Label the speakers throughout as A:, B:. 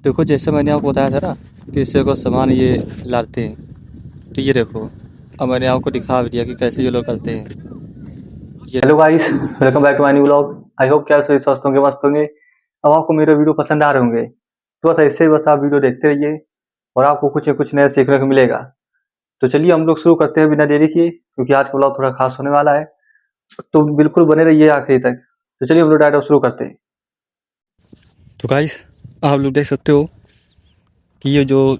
A: देखो जैसे मैंने आपको बताया था ना कि इससे को सामान ये लाते हैं, तो ये देखो अब मैंने आपको दिखा भी दिया कि कैसे ये लोग करते हैं। ये
B: hello guys, welcome back to my new vlog. I hope क्या सभी स्वस्थ होंगे, मस्त होंगे। अब आपको मेरे वीडियो पसंद आ रहे होंगे तो बस ऐसे ही बस आप वीडियो देखते रहिए और आपको कुछ न कुछ नया सीखने को मिलेगा। तो चलिए हम लोग शुरू करते हैं बिना देरी किए, क्योंकि आज का व्लॉग थोड़ा खास होने वाला है। तो बिल्कुल बने रहिए आखिरी तक। तो चलिए हम लोग डायरेक्ट शुरू करते हैं।
A: तो गाइस आप लोग देख सकते हो कि ये जो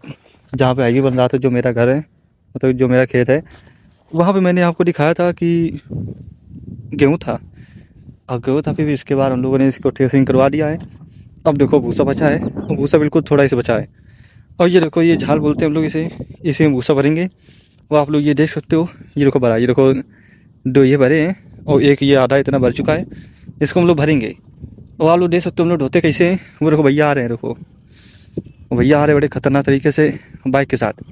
A: जहाँ पे आईवी बन रहा था, जो मेरा घर है मतलब जो मेरा खेत है, वहाँ पे मैंने आपको दिखाया था कि गेहूँ था। अब गेहूँ था, फिर इसके बाद हम लोगों ने इसको थ्रेसिंग करवा दिया है। अब देखो भूसा बचा है, और भूसा बिल्कुल थोड़ा ही से बचा है। और ये देखो ये झाल बोलते हैं हम लोग इसे, इसे हम भूसा भरेंगे। वो आप लोग ये देख सकते हो, ये देखो भरा, ये देखो दो ये भरे हैं और एक ये आधा इतना भर चुका है। इसको हम लोग भरेंगे। और आप लोग देख सकते हो हम लोग ढोते कैसे हैं। वो देखो भैया आ रहे हैं, देखो भैया आ रहे हैं बड़े खतरनाक तरीके से बाइक के साथ।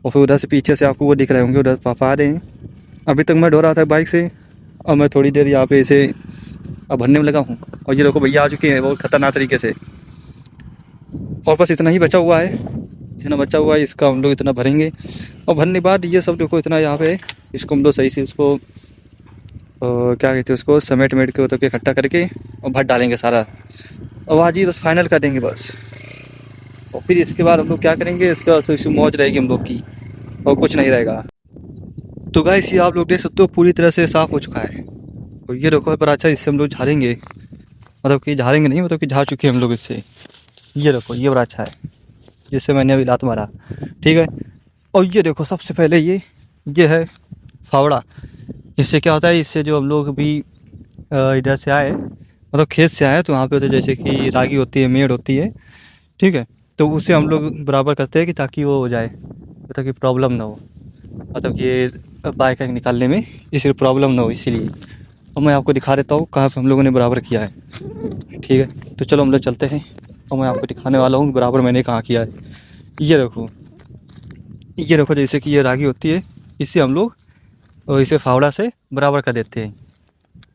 A: और फिर उधर से पीछे से आपको वो दिख रहे होंगे, उधर पापा आ रहे हैं। अभी तक मैं ढो रहा था बाइक से, और मैं थोड़ी देर यहाँ पे इसे अब भरने में लगा हूँ। और ये देखो भैया आ चुके हैं बहुत खतरनाक तरीके से। और बस इतना ही बचा हुआ है, इतना बचा हुआ है, इसका हम लोग इतना भरेंगे। और भरने के बाद ये सब देखो इतना यहाँ पे, इसको हम लोग सही से उसको क्या कहते हैं उसको समेट मेट के उतर के इकट्ठा करके और भर डालेंगे सारा। और आज ही बस फाइनल कर देंगे बस। और फिर इसके बाद हम लोग क्या करेंगे, इसका सिर्फ मौज रहेगी हम लोग की, और कुछ नहीं रहेगा। तो गाइस ये आप लोग देख सकते हो पूरी तरह से साफ़ हो चुका है। और ये देखो पर अच्छा, इससे हम लोग झाड़ेंगे, मतलब कि झाड़ेंगे नहीं, मतलब कि झाड़ चुके हैं हम लोग इससे। ये देखो ये बड़ा अच्छा है, जिससे मैंने अभी लात मारा, ठीक है। और ये देखो सबसे पहले ये है फावड़ा। इससे क्या होता है, इससे जो हम लोग अभी इधर से आए, मतलब खेत से आए, तो वहाँ पे होते जैसे कि रागी होती है, मेड़ होती है, ठीक है। तो उससे हम लोग बराबर करते हैं कि ताकि वो हो जाए, मतलब कि प्रॉब्लम ना हो, मतलब कि ये बाइक निकालने में इसी प्रॉब्लम ना हो, इसीलिए। और मैं आपको दिखा देता हूँ कहाँ पे हम लोगों ने बराबर किया है, ठीक है। तो चलो हम लोग चलते हैं और मैं आपको दिखाने वाला हूँ बराबर मैंने कहाँ किया है। ये देखो, ये देखो जैसे कि ये रागी होती है, इससे हम लोग और इसे फावड़ा से बराबर कर देते हैं,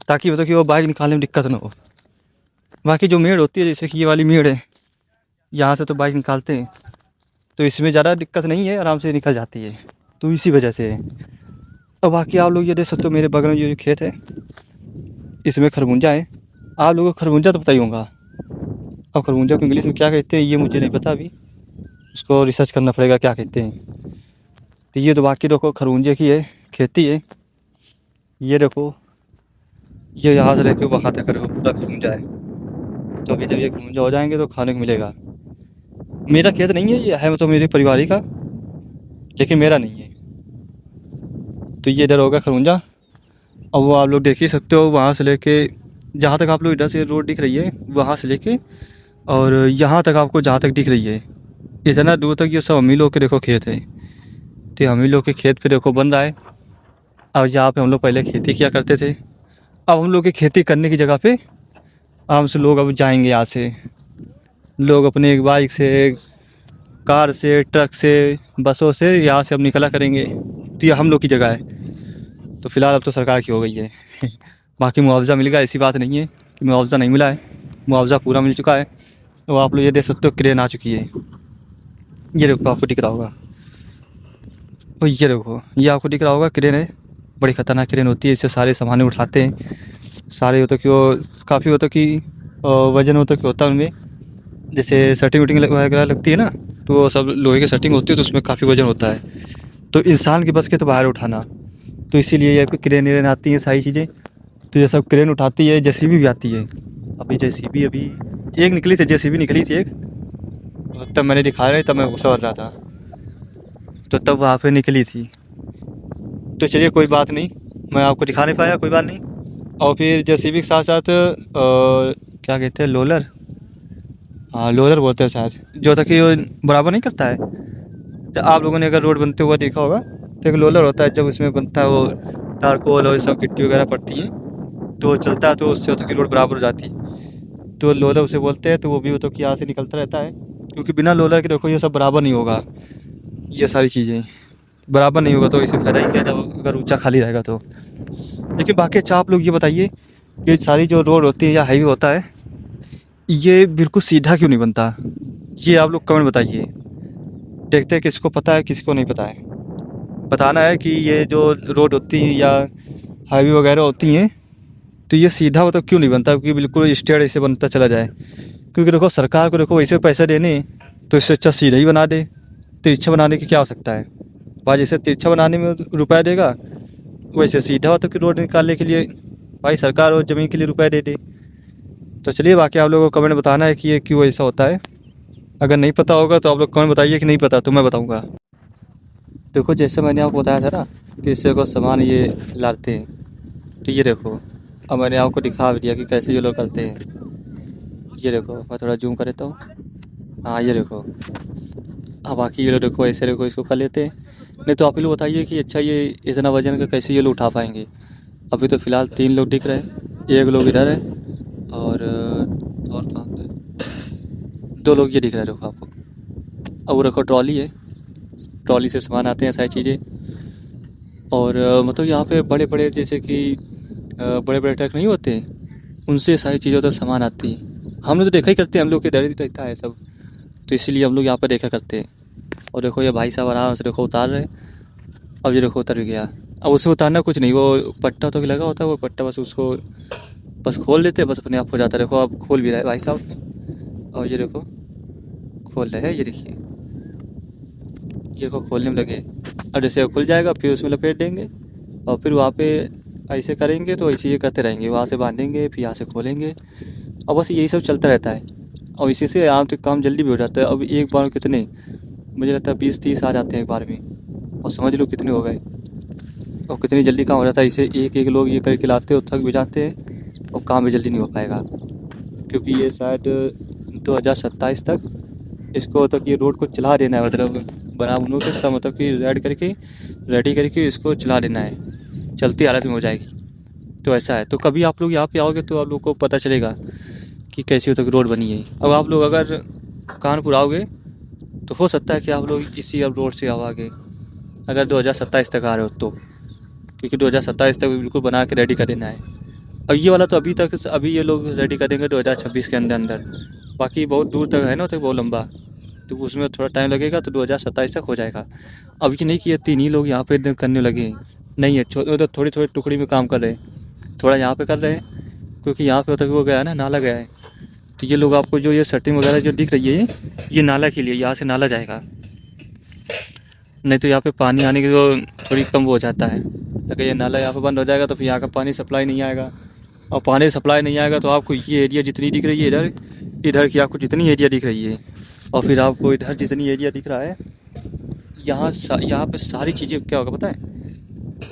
A: ताकि मतलब कि वो बाइक निकालने में दिक्कत ना हो। बाकी जो मेड़ होती है, जैसे कि ये वाली मेड़ है, यहाँ से तो बाइक निकालते हैं, तो इसमें ज़्यादा दिक्कत नहीं है, आराम से निकल जाती है, तो इसी वजह से है। और बाकी आप लोग ये देख सकते हो मेरे बगल में ये जो खेत है, इसमें खरबूजा है। आप लोगों को खरबूजा तो पता ही होगा। अब खरबूजा को इंग्लिश में क्या कहते हैं ये मुझे नहीं पता, अभी उसको रिसर्च करना पड़ेगा क्या कहते हैं। तो ये तो बाकी देखो खरबूजे की है खेती है। ये देखो ये यहाँ से लेके वहाँ तक देखो पूरा खरबूजा है। तो अभी जब ये खरबूजा हो जाएंगे तो खाने को मिलेगा। मेरा खेत नहीं है, ये है मतलब मेरे परिवार ही का, लेकिन मेरा नहीं है। तो ये इधर होगा खरबूजा। और वो आप लोग देख ही सकते हो, वहाँ से लेके जहाँ तक आप लोग इधर से रोड दिख रही है, वहाँ से लेके और यहाँ तक आपको जहाँ तक दिख रही है, इतना दूर तक ये सब हम ही लोग के देखो खेत है। तो हम ही लोग के खेत पे देखो बन रहा है। और जहाँ पे हम लोग पहले खेती किया करते थे, अब हम लोग की खेती करने की जगह पे आराम से लोग अब जाएंगे यहाँ से। लोग अपने एक बाइक से, कार से, ट्रक से, बसों से यहाँ से अब निकला करेंगे। तो ये हम लोग की जगह है, तो फिलहाल अब तो सरकार की हो गई है। बाकी मुआवजा मिलेगा, ऐसी बात नहीं है कि मुआवजा नहीं मिला है, मुआवजा पूरा मिल चुका है। तो आप लोग ये देख सकते हो क्रेन आ चुकी है, ये देखो आपको दिख रहा होगा। तो ये देखो ये आपको दिख रहा होगा क्रेन है, बड़ी खतरनाक क्रेन होती है, इससे सारे सामान उठाते हैं सारे। होता कि वो काफ़ी होता कि वजन होता कि होता है उनमें, जैसे सटिंग वटिंग वगैरह लगती है ना, तो वो सब लोहे की सटिंग होती है, तो उसमें काफ़ी वजन होता है, तो इंसान के बस के तो बाहर उठाना। तो इसीलिए ये क्रेन वेन आती हैं सारी चीज़ें, तो ये सब क्रेन उठाती है। जेसीबी भी आती है, अभी जेसीबी अभी एक निकली थी, जेसीबी निकली थी एक, तब मैंने दिखाया नहीं, तब मैं गुस्सा कर रहा था, तो तब वहाँ पे निकली थी। तो चलिए कोई बात नहीं, मैं आपको दिखा नहीं पाया, कोई बात नहीं। और फिर जेसीबी के साथ साथ क्या कहते हैं, लोलर, हाँ लोलर बोलते हैं शायद, जो था कि वो बराबर नहीं करता है। तो आप लोगों ने अगर रोड बनते हुआ देखा होगा, तो एक लोलर होता है, जब उसमें बनता है वो तारकोल और सब गिट्टी वगैरह पड़ती है, तो वो चलता है, तो उससे होता है कि रोड बराबर हो जाती है, तो लोलर उसे बोलते हैं। तो वो भी होता है कि यहाँ से निकलता रहता है, क्योंकि बिना लोलर के देखो ये सब बराबर नहीं होगा, ये सारी चीज़ें बराबर नहीं होगा, तो इसे फ़ायदा ही क्या जब अगर ऊँचा खाली रहेगा तो। लेकिन बाकी अच्छा आप लोग ये बताइए कि सारी जो रोड होती है या हाईवे होता है, ये बिल्कुल सीधा क्यों नहीं बनता? ये आप लोग कमेंट बताइए। देखते हैं किसको पता है किसको नहीं पता है। बताना है कि ये जो रोड होती हैं या हाईवे वगैरह होती हैं तो ये सीधा मतलब क्यों नहीं बनता, क्योंकि बिल्कुल स्ट्रेट ऐसे बनता चला जाए। क्योंकि देखो सरकार को देखो वैसे पैसे देने तो इससे अच्छा सीधा ही बना दे। तिरछा बनाने की क्या आवश्यकता है। भाई जैसे तिरछा बनाने में रुपया देगा वैसे सीधा होता कि रोड निकालने के लिए भाई सरकार और ज़मीन के लिए रुपया दे दे। तो चलिए बाकी आप लोगों को कमेंट बताना है कि ये क्यों ऐसा होता है। अगर नहीं पता होगा तो आप लोग कमेंट बताइए कि नहीं पता तो मैं बताऊँगा। देखो जैसे मैंने आपको बताया था ना कि इससे को सामान ये लाते हैं, तो ये देखो अब मैंने आपको दिखा भी दिया कि कैसे ये लोग करते हैं। ये देखो मैं थोड़ा जूम कर देता हूँ। हाँ ये देखो। हाँ बाकी ये लोग देखो ऐसे देखो इसको कर लेते हैं। नहीं तो आप ही लोग बताइए कि अच्छा ये इतना वजन का कैसे ये लोग उठा पाएंगे। अभी तो फ़िलहाल 3 लोग दिख रहे हैं, एक लोग इधर है और कहाँ पे 2 लोग ये दिख रहे हैं देखो आपको। अब वो देखो ट्रॉली है, ट्रॉली से सामान आते हैं सारी चीज़ें। और मतलब यहाँ पे बड़े बड़े जैसे कि बड़े बड़े ट्रक नहीं होते उनसे सारी चीज़ों तक सामान आती है। हम लोग तो देखा ही करते हैं, हम लोग के डर ही रहता है सब, तो इसीलिए हम लोग यहाँ पर देखा करते हैं। और देखो ये भाई साहब आराम से देखो उतार रहे हैं। अब ये देखो उतर भी गया। अब उसे उतारना कुछ नहीं, वो पट्टा तो लगा होता है, वो पट्टा बस उसको बस खोल देते हैं, बस अपने आप हो जाता है। देखो अब खोल भी रहा है भाई साहब ने। और ये देखो खोल रहे हैं, ये देखिए ये देखो खोलने में लगे। अब जैसे वो खुल जाएगा फिर उसमें लपेट देंगे और फिर वहाँ पे ऐसे करेंगे तो ऐसे ये करते रहेंगे, वहाँ से बांधेंगे फिर यहाँ से खोलेंगे। और बस यही सब चलता रहता है और इसी से आराम से काम जल्दी भी हो जाता है। अब एक बार में कितने मुझे लगता है 20-30 आ जाते हैं एक बार में, और समझ लो कितने हो गए और कितनी जल्दी काम हो जाता है। इसे एक एक लोग ये करके लाते हो थक भी जाते हैं और काम भी जल्दी नहीं हो पाएगा। क्योंकि ये शायद 2027 तक इसको तक ये रोड को चला देना है, मतलब बना बुनू के सब मतलब कि रेडी करके इसको चला देना है, चलती हालत में हो जाएगी। तो ऐसा है, तो कभी आप लोग यहाँ पे आओगे तो आप लोग को पता चलेगा कि कैसी तक रोड बनी है। अब आप लोग अगर कानपुर आओगे तो हो सकता है कि आप लोग इसी अब रोड से आओगे अगर 2027 तक आ रहे हो तो, क्योंकि 2027 तक बिल्कुल बना के रेडी कर देना है। अब ये वाला तो अभी ये लोग रेडी कर देंगे 2026 के अंदर अंदर। बाकी बहुत दूर तक है ना, तो बहुत लंबा, तो उसमें थोड़ा टाइम लगेगा, तो 2027 तक हो जाएगा। अब ये नहीं कि ये 3 ही लोग यहाँ पे करने लगे, नहीं है तो थोड़ी थोड़ी टुकड़ी में काम कर रहे हैं। थोड़ा यहाँ पे कर रहे हैं क्योंकि यहाँ पे तक वो गया है ना, नाला गया है। तो ये लोग आपको जो ये सेटिंग वगैरह जो दिख रही है ये नाला के लिए, यहाँ से नाला जाएगा। नहीं तो यहाँ पे पानी आने की जो थोड़ी कम हो जाता है। अगर ये नाला यहाँ पे बंद हो जाएगा तो फिर यहाँ का पानी सप्लाई नहीं आएगा, और पानी सप्लाई नहीं आएगा तो आपको ये एरिया जितनी दिख रही है इधर इधर की आपको जितनी एरिया दिख रही है, और फिर आपको इधर जितनी एरिया दिख रहा है यहाँ पे सारी चीज़ें क्या होगा पता है,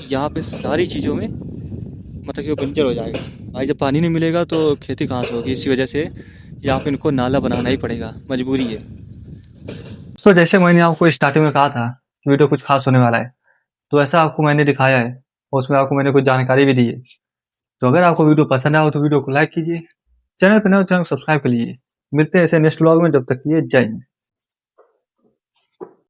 A: यहाँ पे सारी चीज़ों में मतलब कि वो बंजर हो जाएगा। भाई जब पानी नहीं मिलेगा तो खेती कहाँ से होगी, इसी वजह से यहाँ पे इनको नाला बनाना ही पड़ेगा, मजबूरी है। तो जैसे मैंने आपको स्टार्टिंग में कहा था वीडियो कुछ खास होने वाला है, तो ऐसा आपको मैंने दिखाया है और उसमें आपको मैंने कुछ जानकारी भी दी है। तो अगर आपको वीडियो पसंद आया हो तो वीडियो को लाइक कीजिए, चैनल पर नए हो चैनल को सब्सक्राइब कर लीजिए। मिलते हैं ऐसे नेक्स्ट व्लॉग में, जब तक ये जय हिंद।